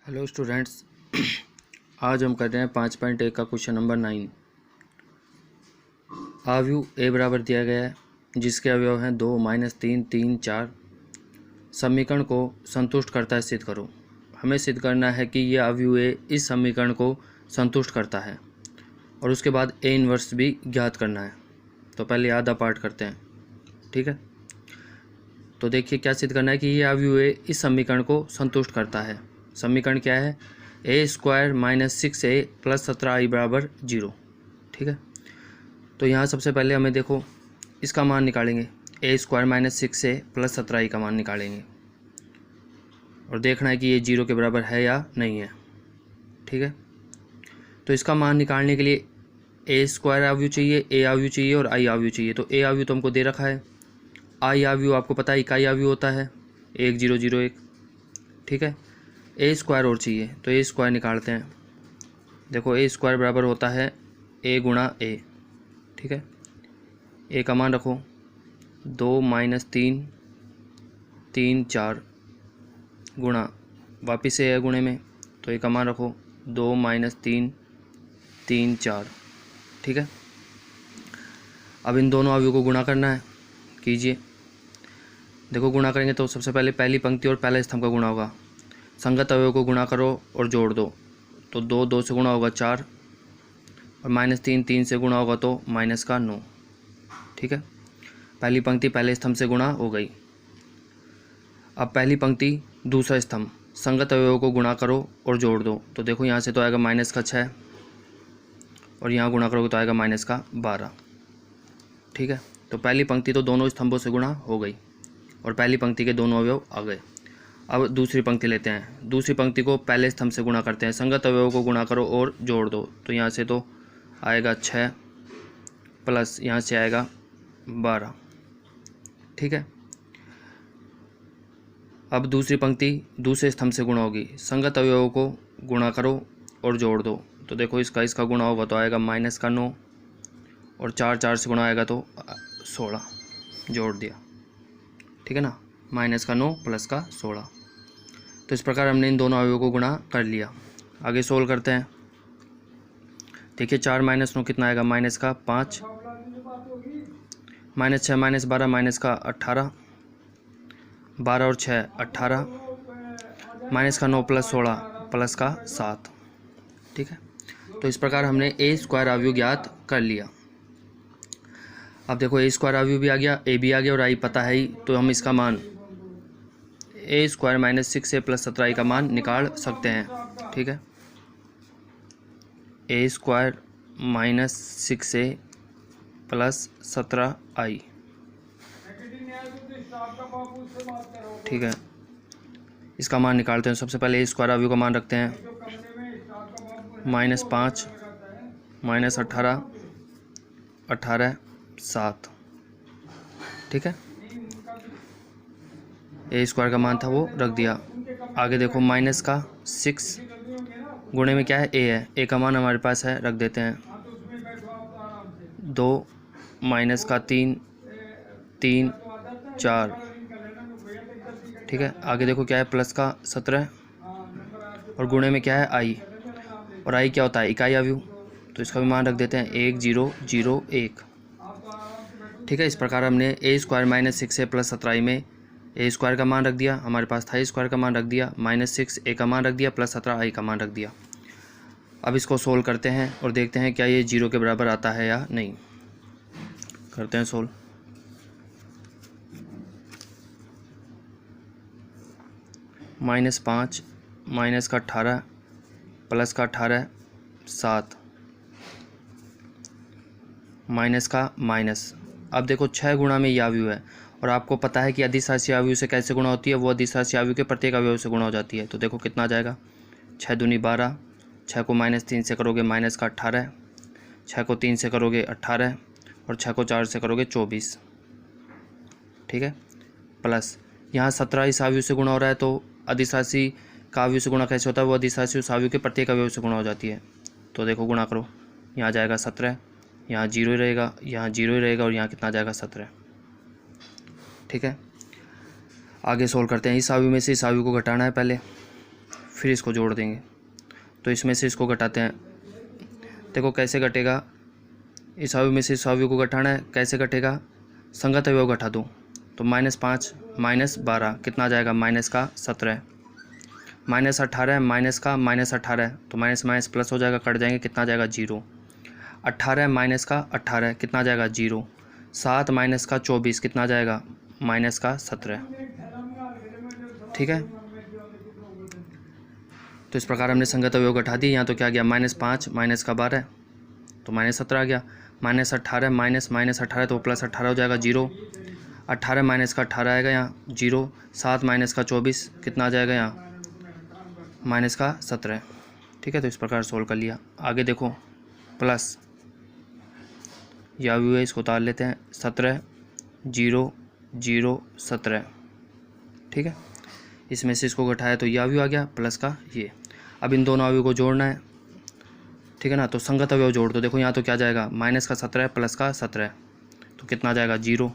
Hello students, आज हम कर रहे हैं 5.1 का क्वेश्चन नंबर 9। अवयव ए बराबर दिया गया है जिसके अवयव हैं 2, -3, 3, 4। समीकरण को संतुष्ट करता है सिद्ध करो। हमें सिद्ध करना है कि यह अवयव ए इस समीकरण को संतुष्ट करता है और उसके बाद ए इनवर्स भी ज्ञात करना है। तो पहले आधा पार्ट करते हैं, ठीक है। तो देखिए क्या सिद्ध करना है कि यह अवयव ए इस समीकरण को संतुष्ट करता है। समीकरण क्या है? a² - 6a + 17i बराबर 0, ठीक है। तो यहाँ सबसे पहले हमें देखो इसका मान निकालेंगे। a² - 6a + 17i का मान निकालेंगे और देखना है कि ये 0 के बराबर है या नहीं है, ठीक है। तो इसका मान निकालने के लिए a² अवयव चाहिए, a अवयव चाहिए और i अवयव चाहिए। तो a अवयव तो हमको दे रखा है, i अवयव आपको पता है इकाई अवयव होता है 1 0 0 1, ठीक है। a² और चाहिए तो a² निकालते हैं। देखो a² बराबर होता है a गुणा a, ठीक है। a का मान रखो 2 - 3 3 4 गुणा वापिस a है गुणे में, तो a का मान रखो 2 - 3 3 4, ठीक है। अब इन दोनों अवयवों को गुणा करना है, कीजिए। देखो गुणा करेंगे तो सबसे पहले पहली पंक्ति और पहला स्तंभ का गुणा होगा। संगत अवयव को गुणा करो और जोड़ दो, तो 2 2 से गुणा होगा 4 और -3 3 से गुणा होगा तो -9, ठीक है। पहली पंक्ति पहले स्तंभ से गुणा हो गई। अब पहली पंक्ति दूसरा स्तंभ, संगत अवयवों को गुणा करो और जोड़ दो, तो देखो यहाँ से तो आएगा -6 और यहाँ गुणा करोगे तो आएगा -12, ठीक है। तो पहली पंक्ति तो दोनों स्तंभों से गुणा हो गई और पहली पंक्ति के दोनों अवयव आ गए। अब दूसरी पंक्ति लेते हैं। दूसरी पंक्ति को पहले स्तंभ से गुणा करते हैं। संगत अवयवों को गुणा करो और जोड़ दो, तो यहाँ से तो आएगा 6 प्लस यहाँ से आएगा 12, ठीक है। अब दूसरी पंक्ति दूसरे स्तंभ से गुणा होगी। संगत अवयवों को गुणा करो और जोड़ दो, तो देखो इसका गुणा होगा तो आएगा -9 और 4 4 से गुणा आएगा तो 16, जोड़ दिया, ठीक है ना। -9 + 16। तो इस प्रकार हमने इन दोनों अवयवों को गुणा कर लिया। आगे सोल्व करते हैं। देखिए 4 - 9 कितना आएगा? -5, -6 - 12 -18, 12 और 6 18, -9 + 16 +7, ठीक है। तो इस प्रकार हमने a² अवयव ज्ञात कर लिया। अब देखो a² अवयव भी आ गया, a भी आ गया और i पता है ही, तो हम इसका मान a² - 6a + 17i का मान निकाल सकते हैं, ठीक है। a² - 6a + 17i, ठीक है। इसका मान निकालते हैं। सबसे पहले a² अवयव का मान रखते हैं -5 -18 18 7, ठीक है। a² का मान था वो रख दिया। आगे देखो -6 गुणे में क्या है? a है, a का मान हमारे पास है, रख देते हैं 2 -3 3 4, ठीक है। आगे देखो क्या है? +17 और गुणे में क्या है? i, और i क्या होता है? इकाई अवयव, तो इसका भी मान रख देते हैं 1 0 0 1, ठीक है। इस प्रकार हमने a² - 6a + 17i में a² का मान रख दिया, हमारे पास था a² का मान रख दिया, -6 a का मान रख दिया, +17i का मान रख दिया। अब इसको सोल्व करते हैं और देखते हैं क्या ये 0 के बराबर आता है या नहीं। करते हैं सोल्व। -5 -18 +18 7 माइनस का माइनस। अब देखो 6 गुणा में ये अवयव है और आपको पता है कि अधिशासी अवयव से कैसे गुणा होती है? वो अधिशासी अवयव के प्रत्येक अवयव से गुणा हो जाती है। तो देखो कितना आ जाएगा? 6 दूनी 12, 6 को -3 से करोगे -18, 6 को 3 से करोगे 18 और 6 को 4 से करोगे 24, ठीक है। प्लस यहाँ 17 इस अवयव से गुणा हो रहा है, तो अधिशासी का अवयव से गुणा कैसे होता है? वो अधिशासी उस अवयव के प्रत्येक अवयव से गुणा हो जाती है। तो देखो गुणा करो, यहाँ जाएगा 17, यहाँ 0 ही रहेगा, यहाँ 0 ही रहेगा और यहाँ कितना आ जाएगा? 17, ठीक है। आगे सोल्व करते हैं। इस अवयव में से इस अवयव को घटाना है पहले, फिर इसको जोड़ देंगे। तो इसमें से इसको घटाते हैं। देखो कैसे घटेगा, इस अवयव में से इस अवयव को घटाना है, कैसे घटेगा, संगत अवयव घटा दो। तो -5 -12 कितना आ जाएगा, -17, -18 माइनस का -18, तो माइनस माइनस प्लस हो जाएगा, कट जाएंगे, कितना आ जाएगा 0। 18 माइनस का 18 कितना आ जाएगा 0। 7 माइनस का 24 कितना आ जाएगा -17। ठीक है, तो इस प्रकार हमने संगत अवयव घटा दिए। यहाँ तो क्या गया, -5 माइनस का 12 तो -17 आ गया। -18 माइनस -18 तो +18 हो जाएगा 0। 18 माइनस का 18 आएगा यहाँ 0। 7 माइनस का 24 कितना आ जाएगा यहाँ -17। ठीक है, तो इस प्रकार सोल्व कर लिया। आगे देखो प्लस या अवयव है, इसको उतार लेते हैं। 17 0 0 17। ठीक है, इसमें से इसको घटाया तो यह अवयव आ गया प्लस का ये। अब इन दोनों अवयव को जोड़ना है, ठीक है ना। तो संगत अवयव जोड़ दो। देखो यहाँ तो क्या जाएगा, माइनस का 17 प्लस का 17 तो कितना आ जाएगा 0।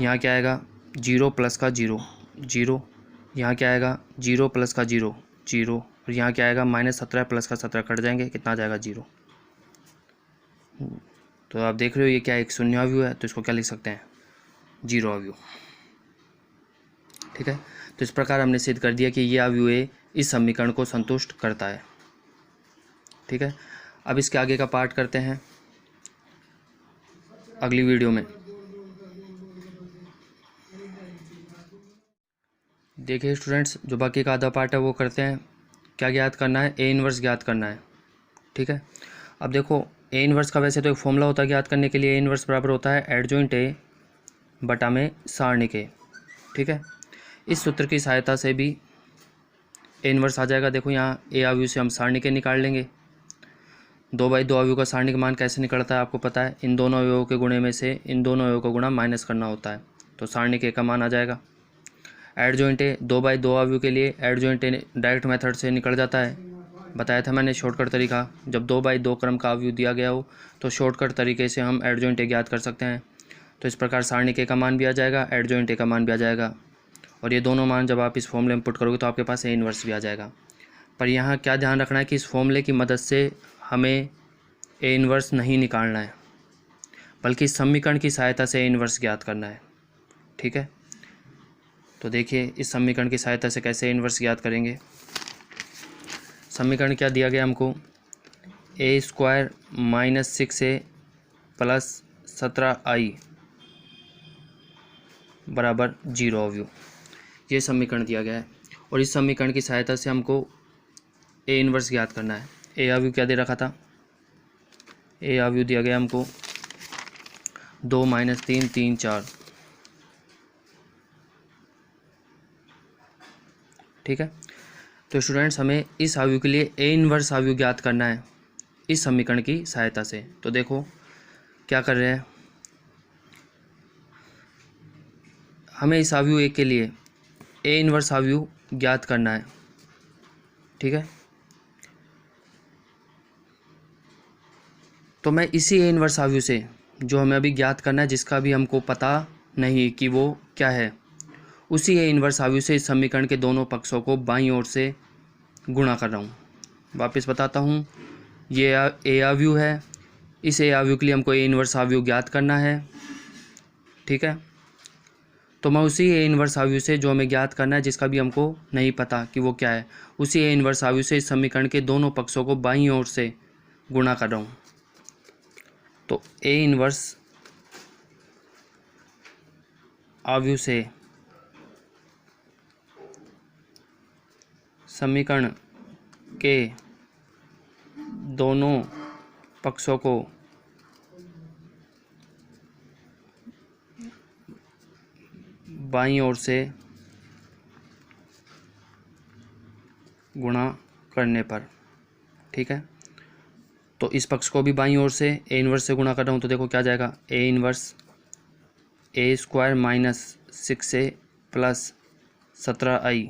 यहाँ क्या आएगा 0 प्लस का 0 0। यहाँ क्या आएगा 0 प्लस का 0 0। और यहाँ क्या आएगा -17 प्लस का 17, कट जाएंगे, कितना आ जाएगा 0। तो आप देख रहे हो ये क्या एक शून्य अवयव है, तो इसको क्या लिख सकते हैं 0 अवयव। ठीक है, तो इस प्रकार हमने सिद्ध कर दिया कि ये अवयव इस समीकरण को संतुष्ट करता है। ठीक है, अब इसके आगे का पार्ट करते हैं अगली वीडियो में। देखिए स्टूडेंट्स, जो बाकी का आधा पार्ट है वो करते हैं। क्या ज्ञात करना है, ए इनवर्स ज्ञात करना है। ठीक है, अब देखो ए इनवर्स का वैसे तो एक फॉर्मूला होता है ज्ञात करने के लिए। ए इनवर्स बराबर होता है एडजॉइंट ए बटा में सारणिक ए। ठीक है, इस सूत्र की सहायता से भी ए इनवर्स आ जाएगा। देखो यहाँ ए अवयव से हम सारणिक ए निकाल लेंगे। 2/2 अवयव का सारणिक मान कैसे निकलता है आपको पता है, इन दोनों अवयवों के गुणे में से इन दोनों अवयवों का गुणा माइनस करना होता है, तो सारणिक ए का मान आ जाएगा। एडजॉइंट ए 2/2 अवयव के लिए एडजॉइंट ए डायरेक्ट मेथड से निकल जाता है, बताया था मैंने शॉर्टकट तरीका। जब 2/2 क्रम का अवयव दिया गया हो तो शॉर्टकट तरीके से हम एडजॉइंट ए ज्ञात कर सकते हैं। तो इस प्रकार सारणिक ए का मान भी आ जाएगा, एडजॉइंट ए का मान भी आ जाएगा, और ये दोनों मान जब आप इस फॉर्मूले में पुट करोगे तो आपके पास ए इनवर्स भी आ जाएगा। पर यहाँ क्या ध्यान रखना है कि इस फॉर्मूले की मदद से हमें ए इनवर्स नहीं निकालना है, बल्कि इस समीकरण की सहायता से ए इनवर्स ज्ञात करना है। ठीक है, तो देखिए इस समीकरण की सहायता से कैसे ए इनवर्स ज्ञात करेंगे। समीकरण क्या दिया गया हमको, a² - 6a + 17i बराबर 0 अवयव, ये समीकरण दिया गया है। और इस समीकरण की सहायता से हमको ए इनवर्स ज्ञात करना है। ए अवयव क्या दे रखा था, ए अवयव दिया गया हमको 2 - 3 3 4। ठीक है, तो स्टूडेंट्स हमें इस अवयव के लिए ए इनवर्स अवयव ज्ञात करना है इस समीकरण की सहायता से। तो देखो क्या कर रहे हैं, हमें इस अवयव ए के लिए ए इनवर्स अवयव ज्ञात करना है। ठीक है, तो मैं इसी ए इनवर्स अवयव से जो हमें अभी ज्ञात करना है, जिसका भी हमको पता नहीं कि वो क्या है, उसी ए इनवर्स अवयव से इस समीकरण के दोनों पक्षों को बाईं ओर से गुणा कर रहा हूँ। वापस बताता हूँ, ये ए अवयव है, इस ए अवयव के लिए हमको ए इनवर्स अवयव ज्ञात करना है। ठीक है, तो मैं उसी ए इनवर्स अवयव से जो हमें ज्ञात करना है, जिसका भी हमको नहीं पता कि वो क्या है, उसी ए इनवर्स अवयव से इस समीकरण के दोनों पक्षों को बाईं ओर से गुणा कर रहा हूँ। तो ए इनवर्स अवयव से समीकरण के दोनों पक्षों को बाईं ओर से गुणा करने पर। ठीक है, तो इस पक्ष को भी बाईं ओर से ए इनवर्स से गुणा कर रहा हूँ, तो देखो क्या जाएगा, A inverse a² - 6a + 17i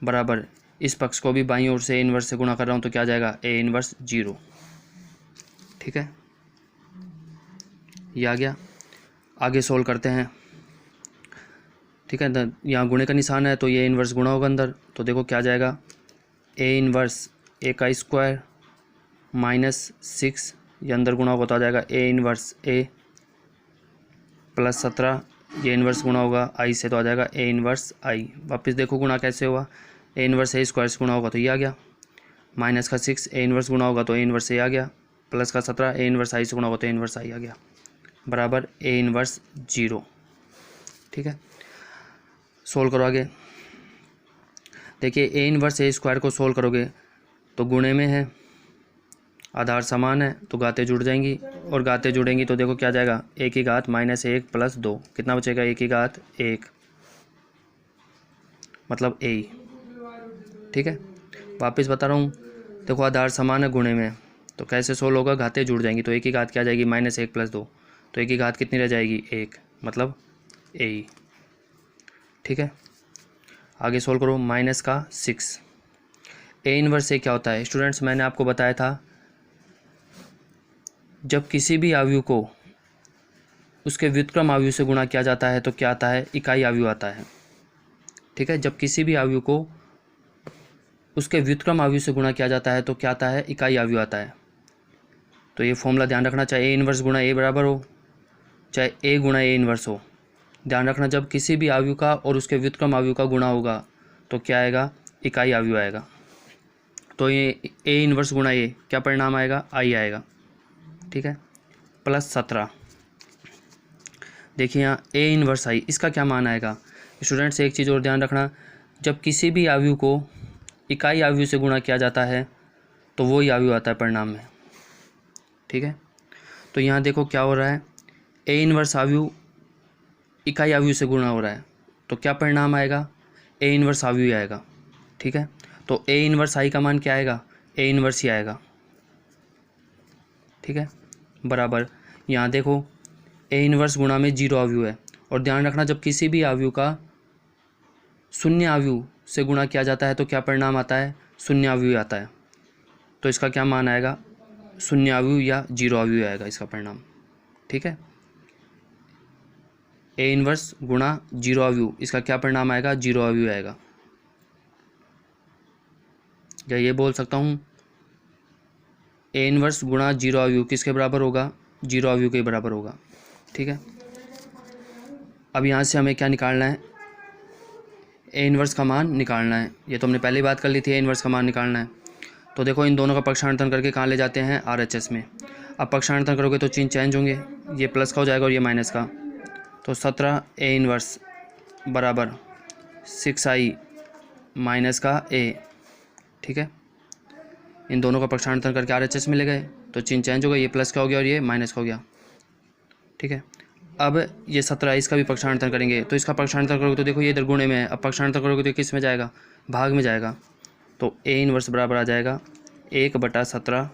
बराबर, इस पक्ष को भी बाईं ओर से ए इनवर्स से गुणा कर रहा हूँ, तो क्या जाएगा ए इनवर्स 0। ठीक है, ये आ गया। आगे सोल्व करते हैं। ठीक है। यहाँ गुणे का निशान है तो ये इन्वर्स गुणा होगा अंदर, तो देखो क्या आ जाएगा, ए इन्वर्स ए का स्क्वायर माइनस 6, ये अंदर गुणा होगा तो आ जाएगा ए इन्वर्स ए प्लस 17, ये इन्वर्स गुणा होगा आई से तो आ जाएगा ए इन्वर्स आई। वापस देखो गुणा कैसे हुआ, ए इन्वर्स ए स्क्वायर से गुणा होगा तो ये आ गया, माइनस का 6 ए इन्वर्स गुणा होगा तो ए इन्वर्स ए आ गया, प्लस का 17 ए इन्वर्स आई से गुणा होगा तो ए इन्वर्स आई आ गया, बराबर ए इन्वर्स 0। ठीक है, सोल्व करो आगे। देखिए ए इन्वर्स ए स्क्वायर को सोल्व करोगे तो गुणे में है, आधार समान है तो घातें जुड़ जाएंगी, और घातें जुड़ेंगी तो देखो क्या जाएगा, ए की घात -1 प्लस 2, कितना बचेगा, ए की घात 1 मतलब ए। ठीक है, वापस बता रहा हूँ, देखो आधार समान है गुणे में, तो कैसे सोल्व होगा, घातें जुड़ जाएंगी, तो ए की घात क्या जाएगी -1 प्लस 2, तो ए की घात कितनी रह जाएगी 1 मतलब ए। ठीक है, आगे सोल्व करो, माइनस का 6 ए इन्वर्स ए क्या होता है स्टूडेंट्स, मैंने आपको बताया था जब किसी भी आव्यूह को उसके व्युत्क्रम आव्यूह से गुणा किया जाता है तो क्या आता है, इकाई आव्यूह आता है। ठीक है, जब किसी भी आव्यूह को उसके व्युत्क्रम आव्यूह से गुणा किया जाता है तो क्या आता है, इकाई आव्यूह आता है। तो ये फॉर्मूला ध्यान रखना, चाहे ए इन्वर्स गुणा ए बराबर हो चाहे ए गुणा ए इन्वर्स हो, ध्यान रखना जब किसी भी आव्यूह का और उसके व्युत्क्रम आव्यूह का गुणा होगा तो क्या आएगा, इकाई आव्यूह आएगा। तो ये ए इन्वर्स गुणा ए क्या परिणाम आएगा, आई आएगा। ठीक है, प्लस 17, देखिए यहाँ ए इन्वर्स आई, इसका क्या मान आएगा स्टूडेंट्स, एक चीज़ और ध्यान रखना, जब किसी भी आव्यूह को इकाई आव्यूह से गुणा किया जाता है तो वही आव्यूह आता है परिणाम में। ठीक है, तो यहाँ देखो क्या हो रहा है, ए इन्वर्स आव्यूह इकाई आव्यूह से गुणा हो रहा है तो क्या परिणाम आएगा, ए इन्वर्स आव्यूह आएगा। ठीक है, तो ए इन्वर्स आई का मान क्या आएगा, ए इन्वर्स ही आएगा। ठीक है, बराबर यहाँ देखो ए इन्वर्स गुणा में 0 आव्यूह है, और ध्यान रखना जब किसी भी आव्यूह का शून्य आव्यूह से गुणा किया जाता है तो क्या परिणाम आता है, शून्य आव्यूह आता है, तो इसका क्या मान आएगा, शून्य आव्यूह या 0 आव्यूह आएगा इसका परिणाम। ठीक है, ए इन्वर्स गुणा 0 आव्यूह, इसका क्या परिणाम आएगा, 0 आव्यूह आएगा। या ये बोल सकता हूँ ए इन्वर्स गुणा 0 आव्यूह किसके बराबर होगा, 0 आव्यूह के बराबर होगा। ठीक है, अब यहाँ से हमें क्या निकालना है, ए इन्वर्स का मान निकालना है, ये तो हमने पहले बात कर ली थी, ए इन्वर्स का मान निकालना है। तो देखो इन दोनों का पक्षांतरण करके कहाँ ले जाते हैं, RHS में। अब पक्षांतरण करोगे तो चिन्ह चेंज होंगे, ये प्लस का हो जाएगा और ये माइनस का, तो 17 ए इन्वर्स बराबर 6i माइनस का ए। ठीक है, इन दोनों का पक्षांतरण करके RHS में ले गए तो चिन्ह चेंज हो गया, ये प्लस का हो गया और ये माइनस का हो गया। ठीक है, अब ये 17 इसका भी पक्षांतरण करेंगे तो इसका पक्षांतरण करोगे तो देखो ये इधर गुणे में है, अब पक्षांतरण करोगे तो किस में जाएगा, भाग में जाएगा, तो ए इन्वर्स बराबर आ जाएगा 1/17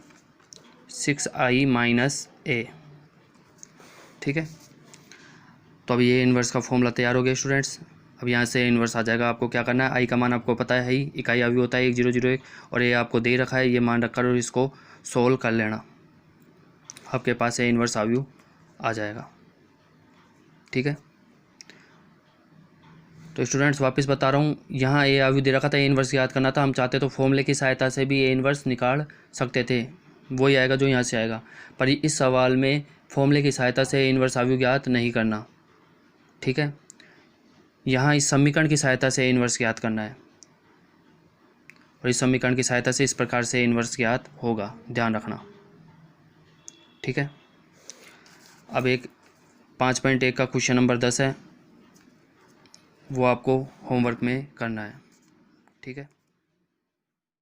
6i माइनस ए। ठीक है, तो अब ये इन्वर्स का फॉर्मूला तैयार हो गया स्टूडेंट्स। अब यहाँ से इन्वर्स आ जाएगा, आपको क्या करना है, आई का मान आपको पता है ही, इकाई आव्यूह होता है 1001, और ये आपको दे रखा है, ये मान रखकर और इसको सोल्व कर लेना, आपके पास ये इन्वर्स आव्यूह आ जाएगा। ठीक है, तो स्टूडेंट्स वापस बता रहा हूँ, यहाँ ए आव्यूह दे रखा था, ए इन्वर्स याद करना था, हम चाहते तो फॉर्मूले की सहायता से भी ए इन्वर्स निकाल सकते थे, वही आएगा जो यहाँ से आएगा, पर इस सवाल में फॉर्मूले की सहायता से ए इन्वर्स आव्यूह ज्ञात नहीं करना। ठीक है, यहाँ इस समीकरण की सहायता से ए इन्वर्स ज्ञात करना है, और इस समीकरण की सहायता से इस प्रकार से इन्वर्स ज्ञात होगा, ध्यान रखना। ठीक है, अब एक 5.1 का क्वेश्चन नंबर 10 है, वो आपको होमवर्क में करना है। ठीक है।